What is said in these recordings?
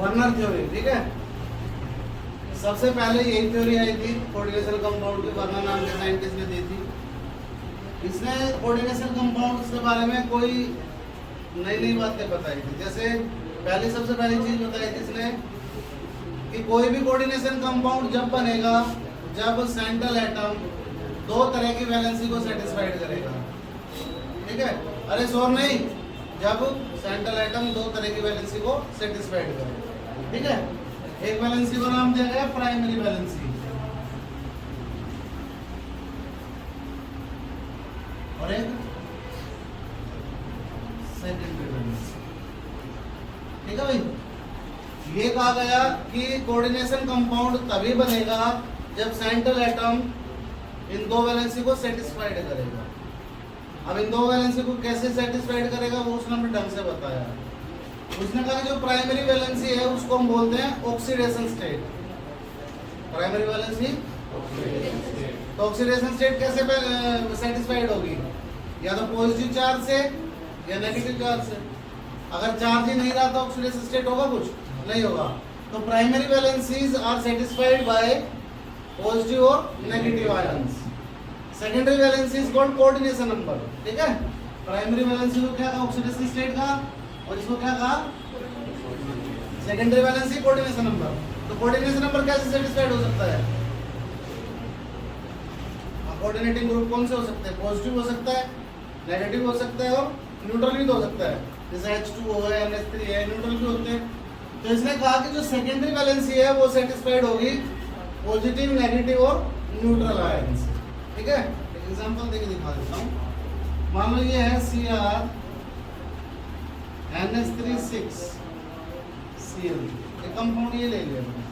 Werner theory, ठीक है। सबसे पहले यही थ्योरी आई थी कोऑर्डिनेशन कंपाउंड की, वर्नर नाम के साइंटिस्ट ने दी थी। इसने कोऑर्डिनेशन कंपाउंड्स के बारे में कोई नई नई बातें बताई थी। जैसे सबसे पहली चीज बताई थी इसने कि कोई भी कोऑर्डिनेशन कंपाउंड जब बनेगा जब सेंट्रल एटम दो तरह की वैलेंसी को सेटिस्फाइड करेगा, ठीक है। अरे शोर नहीं, जब सेंट्रल एटम दो तरह की वैलेंसी को सेटिस्फाइड करेगा, ठीक है। एक वैलेंसी को नाम दिया गया प्राइमरी वैलेंसी और एक सेकेंडरी वैलेंसी, ठीक है भाई। ये कहा गया कि कोऑर्डिनेशन कंपाउंड तभी बनेगा जब सेंट्रल एटम इन दो वैलेंसी को सेटिस्फाइड करेगा। अब इन दो वैलेंसी को कैसे सेटिस्फाइड करेगा वो उसने हमें ढंग से बताया। उसने कहा कि जो प्राइमरी वैलेंसी है उसको हम बोलते हैं ऑक्सीडेशन स्टेट। प्राइमरी वैलेंसी तो ऑक्सीडेशन स्टेट कैसे सेटिस्फाइड होगी, या तो पॉजिटिव चार्ज से या नेगेटिव चार्ज से। अगर चार्ज ही नहीं रहा तो ऑक्सीडेशन स्टेट होगा, कुछ नहीं होगा। तो primary valencies are satisfied by positive और negative ions. Secondary valency is called coordination number, ठीक है। प्राइमरी वैलेंसी को क्या कहा, ऑक्सीडेशन स्टेट का, और इसको क्या कहा, सेकेंडरी वैलेंसी कोऑर्डिनेशन नंबर। तो कोऑर्डिनेशन नंबर कैसे सेटिस्फाइड हो सकता है? कोऑर्डिनेटिंग ग्रुप कौन से हो सकते हैं? पॉजिटिव हो सकता है, नेगेटिव हो सकता है और न्यूट्रल भी तो हो सकता है। जैसे H2O है, NH3 है, न्यूट्रल भी होते हैं। तो इसने कहा कि जो सेकेंडरी वैलेंसी है वो सेटिस्फाइड होगी पॉजिटिव, नेगेटिव और न्यूट्रल आयन से, ठीक है। एक एग्जांपल देके दिखा देता हूं। मान लो ये है Cr NH3 6Cl, ये कंपाउंड ये ले लिया मैंने।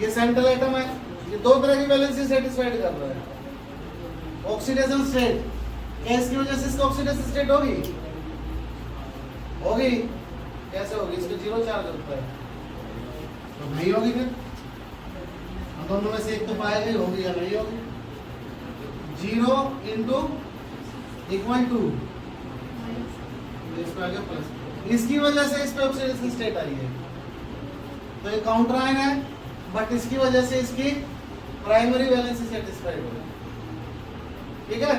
ये सेंट्रल एटम है, ये दो तरह की वैलेंसी सेटिस्फाइड कर रहा है। ऑक्सीडेशन स्टेट, क्या इसकी वजह से इसका ऑक्सीडेशन स्टेट होगी? होगी। कैसे होगी? इसको जीरो चार्ज होता है तो नहीं होगी। फिर दोनों में से एक तो पाएगा ही, होगी या नहीं होगी। 0 इंटू इक्वल टू प्लस, इसकी वजह से इस पे ऑक्सीडेशन स्टेट आई है। तो ये काउंटर आयन है, बट इसकी वजह से इसकी प्राइमरी वैलेंसी सेटिस्फाइड होगी, ठीक है।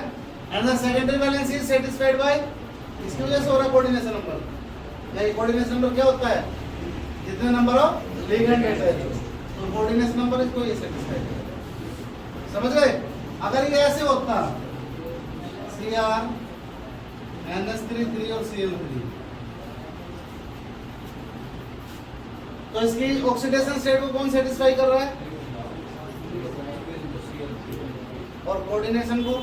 And the secondary valency is satisfied by, इसकी वजह से हो रहा है कोऑर्डिनेशन नंबर। नहीं, कोऑर्डिनेशन नंबर क्या होता है? जितने नंबर ऑफ लिगेंड अटैच, तो कोऑर्डिनेशन नंबर इसको ये सेटिस्फाइड है। समझ गए? अगर ये ऐसे होता Cr NH3 3 और Cl3, तो इसकी ऑक्सीडेशन स्टेट को कौन सेटिस्फाई कर रहा है? और कोऑर्डिनेशन को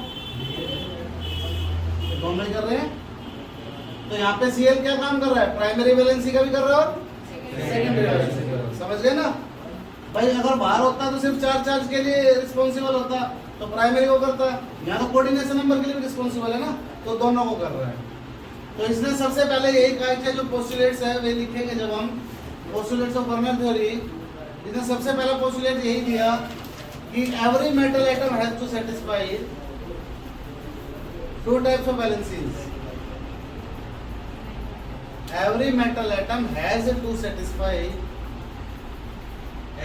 दोनों ही कर रहे हैं। तो यहाँ पे Cl क्या काम कर रहा है? प्राइमरी वैलेंसी का भी कर रहा है और सेकेंडरी वैलेंसी का। समझ गए ना भाई? अगर बाहर होता तो सिर्फ चार्ज के लिए रिस्पॉन्सिबल होता, तो प्राइमरी को करता। यहाँ तो कोऑर्डिनेशन नंबर के लिए भी रिस्पॉन्सिबल है ना, तो दोनों को कर रहा है। तो इसने सबसे पहले यही कहा कि जो पोस्टुलेट्स है वे लिखेंगे जब हम पोस्टुलेट्स ऑफ वर्नर थ्योरी। इसने सबसे पहला पोस्टुलेट यही दिया कि every metal atom has to satisfy two types of valencies. Every metal atom has to satisfy.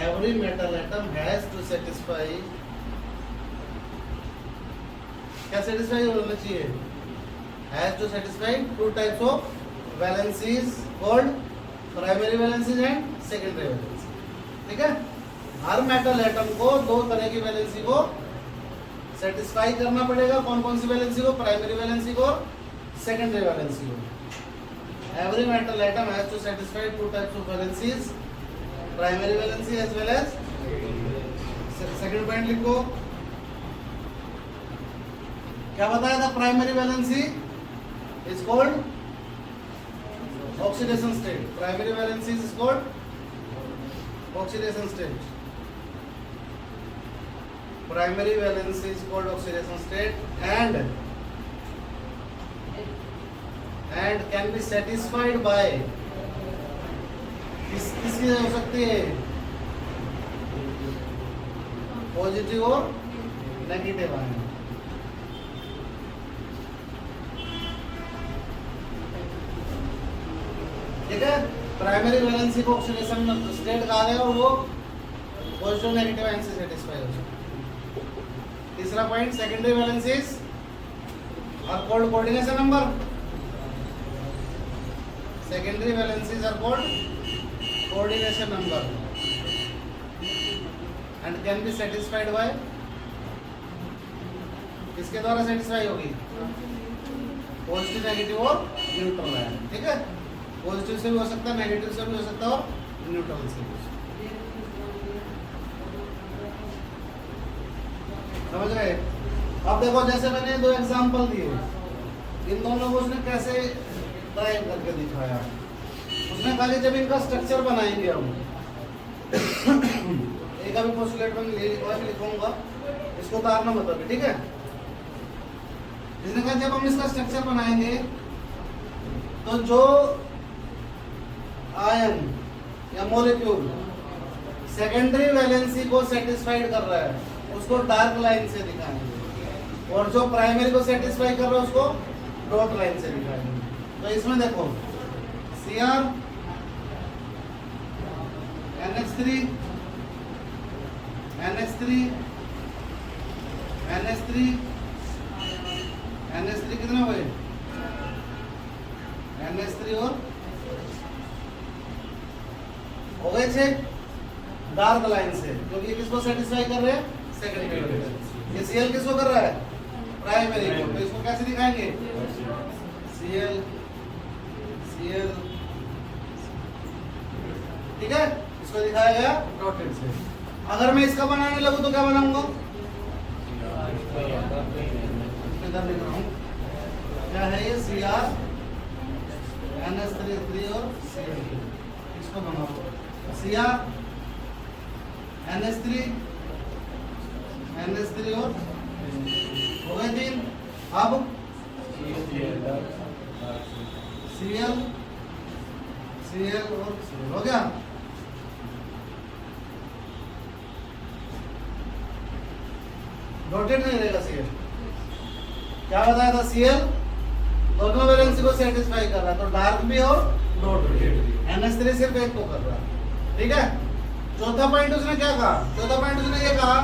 Every metal atom has to satisfy. क्या satisfy होना चाहिए? Has to satisfy two types of valencies called primary valencies and secondary valencies. ठीक है? हर metal atom को दो तरह की valency को सेटिस्फाई करना पड़ेगा। कौन कौन सी वैलेंसी को? प्राइमरी वैलेंसी को और सेकेंडरी वैलेंसी को। Every metal atom has to satisfy two types of valencies, primary valency as well as second point लिखो। क्या बताया था? Primary valency is called oxidation state. Primary valency is called oxidation state. Primary valency is called oxidation state and can be satisfied by, किसकी हो सकती है? Positive और negative ion. ठीक है। प्राइमरी वैलेंसी को ऑक्सीडेशन स्टेट कहा गया और वो पॉजिटिव नेगेटिव आयन से सेटिस्फाई हो जाए। तीसरा point, secondary valencies are called coordination number. Secondary valencies are called coordination number and can be satisfied by, किसके द्वारा सेटिस्फाई होगी? पॉजिटिव, नेगेटिव और न्यूट्रल आयन। ठीक है, पॉजिटिव से भी हो सकता है, नेगेटिव से भी हो सकता है और न्यूट्रल से भी हो सकता है। समझ रहे? अब देखो, जैसे मैंने दो एग्जांपल दिए, इन दोनों को उसने कैसे ड्राइव करके दिखाया। उसने खाली जब इनका स्ट्रक्चर बनाएंगे हम एक अभी पोस्टुलेट में लिखूंगा, इसको उतारना मतलब, ठीक है। इसने कहा जब हम इसका स्ट्रक्चर बनाएंगे तो जो आयन या मॉलिक्यूल सेकेंडरी वैलेंसी को सेटिस्फाइड कर रहा है उसको डार्क लाइन से दिखाएंगे और जो प्राइमरी को सेटिस्फाई कर रहा है उसको डॉट लाइन से दिखाएंगे। तो इसमें देखो Cr NH3 NH3 NH3 NH3 कितने हुए? NH3 और हो गए 6 डार्क लाइन से, क्योंकि ये किसको सेटिस्फाई कर रहे हैं? सेकेंडरी। ये Cl किसको कर रहा है? प्राइमरी को। तो इसको कैसे दिखाएंगे? Cl Cl, ठीक है, इसको दिखाया गया डॉटेड से। अगर मैं इसका बनाने लगूं तो क्या बनाऊंगा? इधर लिख रहा हूं, क्या है ये? Cr NH3 और Cl, इसको बनाओ। Cr NH3 और हो गए 3। अब Cl और Cl हो गया। डॉटेड नहीं रहेगा Cl। क्या बताया था? Cl दोनों वैलेंसी को सेटिस्फाई कर रहा है, तो डार्क भी और डॉट भी। NH3 सिर्फ एक को कर रहा है, ठीक है। चौथा पॉइंट उसने क्या कहा? चौथा पॉइंट उसने ये कहा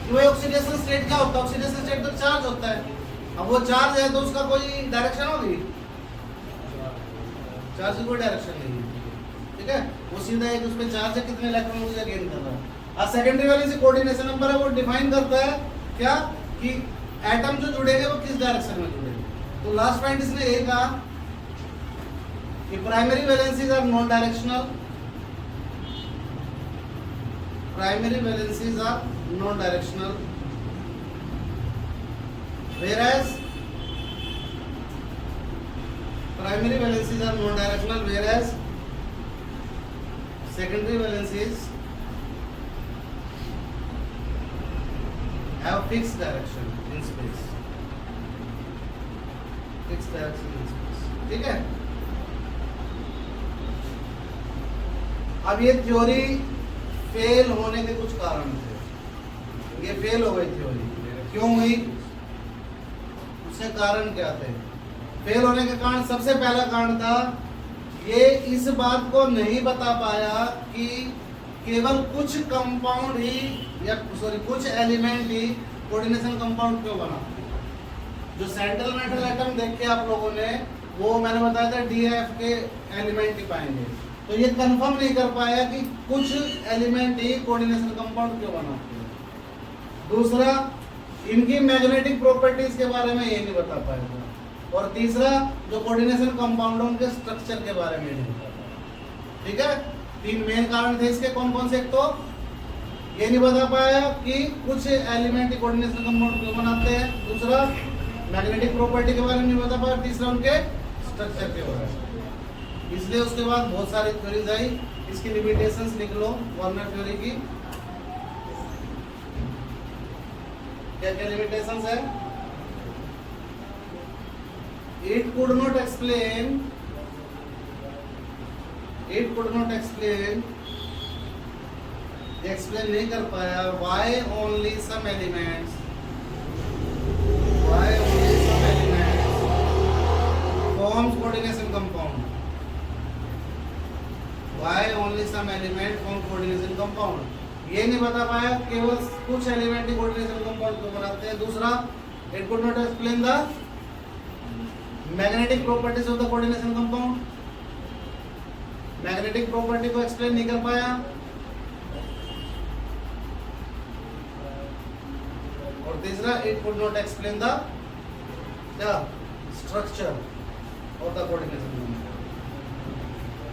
कि वो ऑक्सीडेशन स्टेट क्या होता है? ऑक्सीडेशन स्टेट तो चार्ज होता है। अब वो चार्ज है तो उसका कोई डायरेक्शन होगी? चार्ज की कोई डायरेक्शन नहीं है, ठीक है। वो सीधा एक उसमें चार्ज है, कितने इलेक्ट्रॉन उसे गेन कर रहा है। अब सेकेंडरी वैलेंसी कोऑर्डिनेशन नंबर है, वो डिफाइन करता है क्या कि एटम जो जुड़ेंगे वो किस डायरेक्शन में जुड़ेंगे। तो लास्ट पॉइंट इसने ये कहा कि primary valencies are non directional, primary valencies are non directional, whereas primary valencies are non-directional, whereas secondary valencies have fixed direction in space, fixed direction in space, ठीक है। अब ये थ्योरी फेल होने के कुछ कारण थे, ये फेल हो गई थ्योरी। क्यों हुई? उसके कारण क्या थे? फेल होने के कारण सबसे पहला कारण था ये इस बात को नहीं बता पाया कि केवल कुछ कंपाउंड ही या कुछ एलिमेंट ही कोऑर्डिनेशन कंपाउंड क्यों बना। जो सेंट्रल मेटल एटम देख के आप लोगों ने, वो मैंने बताया था DF के एलिमेंट ही पाएंगे, तो ये कंफर्म नहीं कर पाया कि कुछ एलिमेंट ही कोऑर्डिनेशन कंपाउंड क्यों बनाते हैं। दूसरा, इनकी मैग्नेटिक प्रॉपर्टीज के बारे में ये नहीं बता पाया था। और तीसरा, जो कोऑर्डिनेशन कंपाउंडों के स्ट्रक्चर के बारे में नहीं बता पाया, ठीक है। 3 मेन कारण थे इसके। कौन कौन से? एक तो ये नहीं बता पाया कि कुछ एलिमेंट कोऑर्डिनेशन कंपाउंड क्यों बनाते हैं, दूसरा मैग्नेटिक प्रॉपर्टी के बारे में नहीं बता पाया, तीसरा उनके स्ट्रक्चर के बारे में। इसलिए उसके बाद बहुत सारी थ्योरीज आई। इसकी लिमिटेशंस लिख लो वार्नर थ्योरी की। क्या क्या लिमिटेशंस है? It could not explain explain नहीं कर पाया why only some elements forms coordination compound, some element from coordination compound. ये नहीं बता पाया केवल कुछ एलिमेंट ही कोऑर्डिनेशन कंपाउंड को बनाते हैं। दूसरा, it could not explain the magnetic properties of the coordination compound. Magnetic property को एक्सप्लेन नहीं कर पाया। और तीसरा, it could not explain the structure of the coordination compound।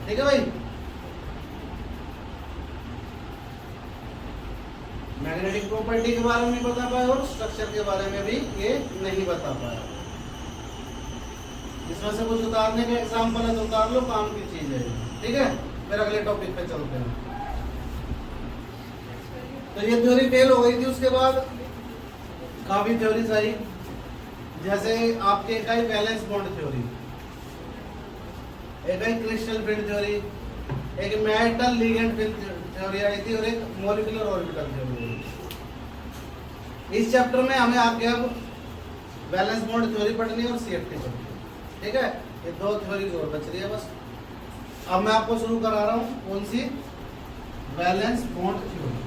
ठीक है भाई, मैग्नेटिक प्रॉपर्टी के बारे में नहीं बता पाया और स्ट्रक्चर के बारे में भी ये नहीं बता पाया। इसमें से कुछ उतारने के एग्जाम्पल है तो उतार लो, काम की चीज है। ठीक है, फिर अगले टॉपिक पे चलते हैं। तो ये थ्योरी फेल हो गई थी, उसके बाद काफी थ्योरीज आई, जैसे आपके एक आई बैलेंस बॉन्ड थ्योरी, एक आई क्रिस्टल फील्ड थ्योरी, एक मेटल लिगेंड फील्ड थ्योरी आई थी और एक मॉलिक्यूलर ऑर्बिटल थ्योरी। इस चैप्टर में हमें आगे अब बैलेंस बॉन्ड थ्योरी पढ़नी और सीएफटी पढ़नी। ठीक है, ये दो थ्योरी और बच रही है बस। अब मैं आपको शुरू करा रहा हूँ कौन सी, बैलेंस बॉन्ड थ्योरी।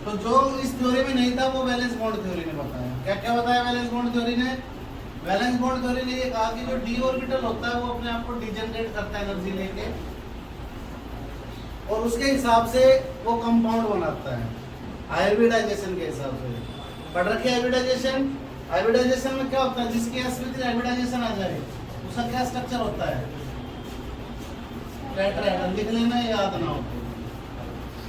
तो जो इस थ्योरी में नहीं था वो बैलेंस बॉन्ड थ्योरी ने बताया। क्या क्या बताया बैलेंस बॉन्ड थ्योरी ने? बैलेंस बॉन्ड थ्योरी ने ये कहा कि जो डी ऑर्बिटल होता है वो अपने आप को डिजेनरेट करता है एनर्जी लेके, और उसके हिसाब से वो कंपाउंड बनाता है हाइब्रिडाइजेशन के हिसाब से। पढ़ रखी हाइब्रिडाइजेशन। हाइब्रिडाइजेशन में क्या होता है, जिसकी sp3 हाइब्रिडाइजेशन आ जाए उसका क्या स्ट्रक्चर होता है, टेट्राहेड्रल। लिख लेना, याद ना हो,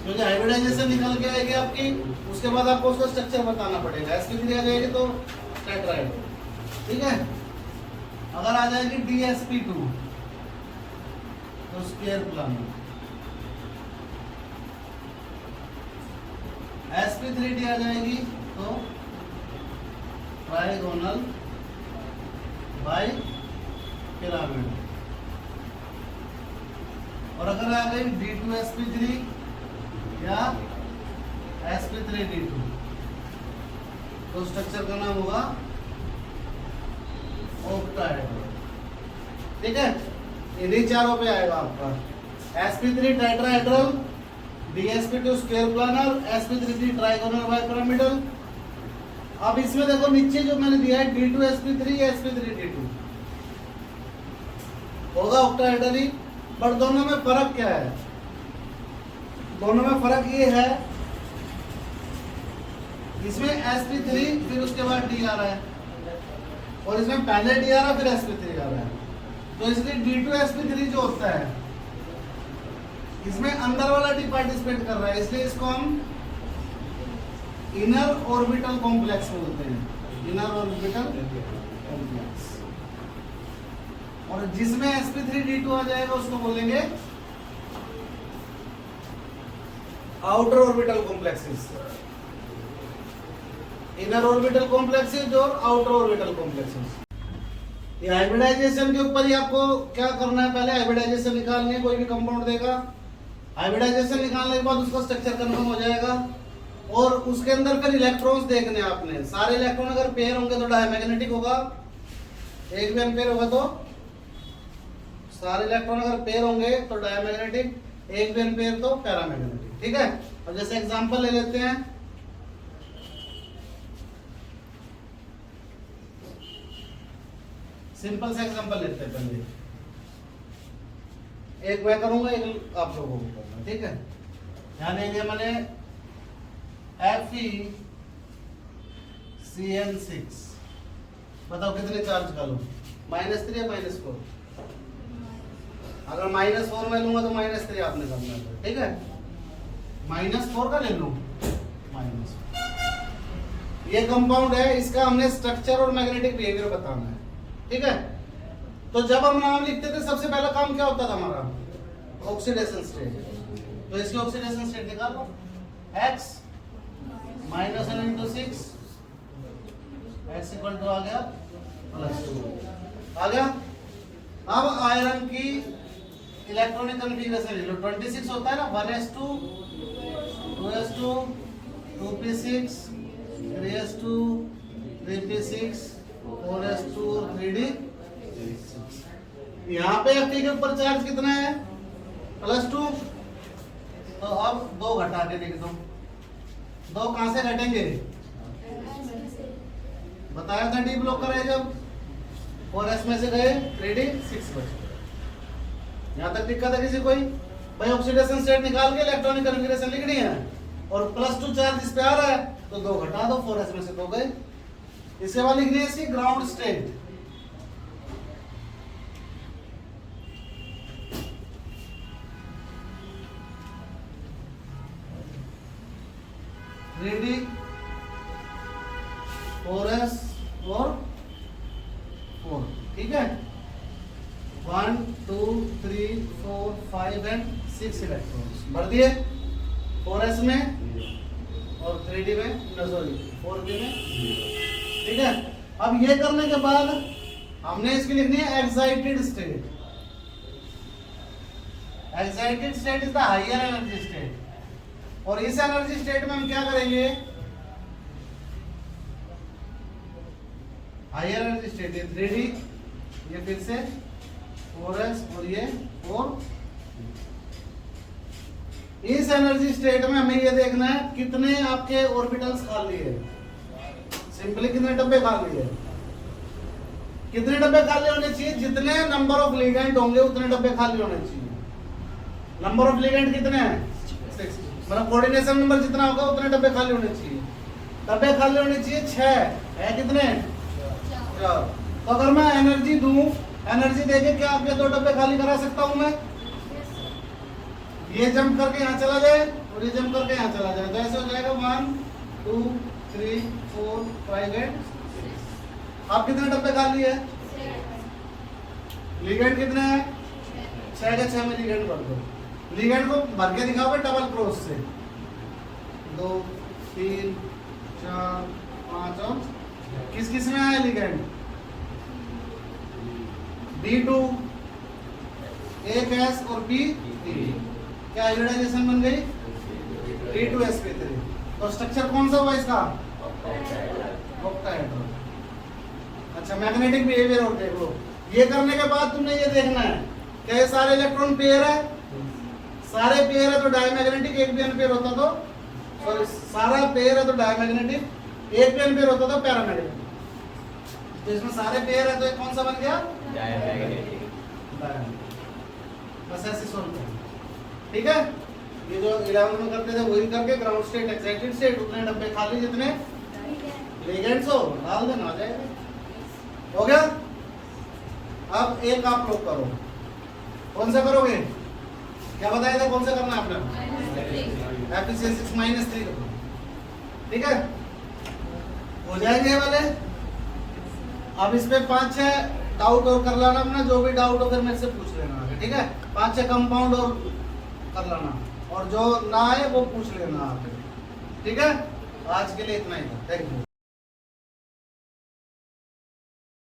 क्योंकि हाइब्रिडाइजेशन निकल के आएगी आपकी, उसके बाद आपको उसका स्ट्रक्चर बताना पड़ेगा। sp3 आ जाएगी तो टेट्राहेड्रल। ठीक है, अगर आ जाएगी dsp2 तो स्क्वायर प्लानर। sp3d आ जाएगी तो ट्राइगोनल बाई पिरामिड। और अगर आ गई d2sp3 या sp3d2 तो स्ट्रक्चर का नाम होगा ऑक्टाहेड्रल। ठीक है, इन्हीं चारों पे आएगा आपका sp3 tetrahedral, dsp2 square planar, sp3d trigonal bi pyramidal. अब इसमें देखो नीचे जो मैंने दिया है d2sp3 या sp3d2 होगा ऑक्टाहेड्रल ही, पर दोनों में फर्क क्या है? दोनों में फर्क ये है, इसमें sp3 फिर उसके बाद d आ रहा है और इसमें पहले d आ रहा है फिर sp3 आ रहा है। तो इसलिए d2sp3 जो होता है इसमें अंदर वाला डी पार्टिसिपेट कर रहा है, इसलिए इसको हम इनर ऑर्बिटल कॉम्प्लेक्स बोलते हैं। Inner orbital complex. और जिसमें sp3d2 आ जाएगा उसको बोलेंगे outer orbital complexes. Inner orbital complexes और आउटर ऑर्बिटल कॉम्प्लेक्सेस। ये हाइब्रिडाइजेशन के ऊपर ही आपको क्या करना है, पहले हाइब्रिडाइजेशन निकालनी है। कोई भी कंपाउंड देगा, हाइब्रिडाइजेशन निकालने के बाद उसका स्ट्रक्चर कंफर्म हो जाएगा और उसके अंदर फिर इलेक्ट्रॉन्स देखने हैं आपने। सारे इलेक्ट्रॉन अगर पेयर होंगे तो डायमैग्नेटिक होगा, एक भी अनपेयर होगा तो, सारे इलेक्ट्रॉन अगर पेयर होंगे तो डायमैग्नेटिक, एक भी अनपेयर तो पैरामैग्नेटिक। ठीक है, अब जैसे एग्जांपल ले लेते हैं, सिंपल सा एग्जांपल लेते हैं। पहले एक मैं करूंगा, एक आप लोगों को करना। ठीक है, ध्यान देंगे। मैंने FeCN6 बताओ कितने चार्ज का लूं, -3 या -4? अगर -4 में लूंगा तो -3 आपने करना है। ठीक है, -4 का ले लूं, ये कंपाउंड है, इसका हमने स्ट्रक्चर और मैग्नेटिक बिहेवियर बताना है। ठीक है, तो जब हम नाम लिखते थे सबसे पहला काम क्या होता था हमारा, ऑक्सीडेशन स्टेट। तो इसकी ऑक्सीडेशन स्टेट निकालो, X -1 × 6 X = आ गया +2 आ गया। अब आयरन की इलेक्ट्रॉनिक कॉन्फ़िगरेशन ले लो, 26 होता है ना, 1s2 2s2 2p6 3s2 3p6 4s2 3d6। यहाँ पे Fe के ऊपर चार्ज कितना है, +2। घटा के लिख दो। दो कहां से घटेंगे? बताया था डी ब्लॉक करे जब 4s में से गए 3d 6 बचे। यहां तक दिक्कत है किसी कोई? भाई ऑक्सीडेशन स्टेट निकाल के इलेक्ट्रॉनिक कॉन्फ़िगरेशन लिखनी है और +2 चार्ज इस पे आ रहा है तो 2 घटा दो, 4s में से 2 गए। इसके बाद लिखनी है इसकी ग्राउंड स्टेट। रेडी 4s और 4, ठीक है। 1 2 3 4 5 एंड 6 इलेक्ट्रॉन्स भर दिए 4s में और 3d में, सॉरी 4d में, ठीक है। अब ये करने के बाद हमने इसकी लिखनी है excited state. Excited state is the higher energy state. और इस एनर्जी स्टेट में हम क्या करेंगे? हायर एनर्जी स्टेट ये 3d, ये फिर से 4s और ये 4। इस एनर्जी स्टेट में हमें ये देखना है कितने आपके ऑर्बिटल्स खाली है। सिंपली कितने डब्बे खाली है? कितने डब्बे खाली होने चाहिए? जितने नंबर ऑफ लिगेंड होंगे उतने डब्बे खाली होने चाहिए। नंबर ऑफ लिगेंड कितने हैं? 6। मतलब कोऑर्डिनेशन नंबर जितना होगा उतने डब्बे खाली होने चाहिए। डब्बे खाली होने चाहिए 6 है। कितने? 4। तो अगर मैं एनर्जी दूं, एनर्जी देके क्या आपके 2 डब्बे खाली करा सकता हूं मैं? ये जंप करके यहाँ चला जाए और ये जंप करके यहाँ चला जाए तो ऐसे हो जाएगा 1 2 3 4 5 एंड 6। आप कितने डब्बे खाली है? लिगेंड कितने हैं? 6 के 6 में लिगेंड भर दो। लिगेंड को भर के दिखाओगे डबल क्रॉस से। 2 3 4 5 और किस किस में आया लिगेंड? B2 1s और B3। क्या हाइब्रिडाइजेशन बन गई? D2sp3। तो स्ट्रक्चर कौन सा हुआ इसका? ऑक्टाहेड्रल। अच्छा, मैग्नेटिक बिहेवियर और देख लो। ये करने के बाद तुमने ये देखना है क्या ये सारे इलेक्ट्रॉन पेयर है? सारे पेयर है तो डायमैग्नेटिक, एक भी अनपेयर होता तो, सॉरी सारा पेयर है तो डायमैग्नेटिक, एक भी अनपेयर होता तो पैरामैग्नेटिक। तो इसमें सारे पेयर है तो एक कौन सा बन गया? डायमैग्नेटिक। बस ऐसे सॉल्व करें, ठीक है। ये जो 11 में करते थे वही करके ग्राउंड स्टेट, एक्साइटेड स्टेट, उतने डब्बे खाली जितने लिगेंड्स हो डाल देना, आ जाएगा। हो गया। अब एक आप लोग करो। कौन सा करोगे? क्या बताया था कौन सा करना है आपने? एफिशिएंसी -3 करो, ठीक है। हो जाएंगे ये वाले। अब इस पे 5-6 डाउट और कर लेना अपना, जो भी डाउट हो फिर मेरे से पूछ लेना, ठीक है। 5-6 कंपाउंड और कर लेना और जो ना आए वो पूछ लेना आप, ठीक है। आज के लिए इतना ही था। Thank you.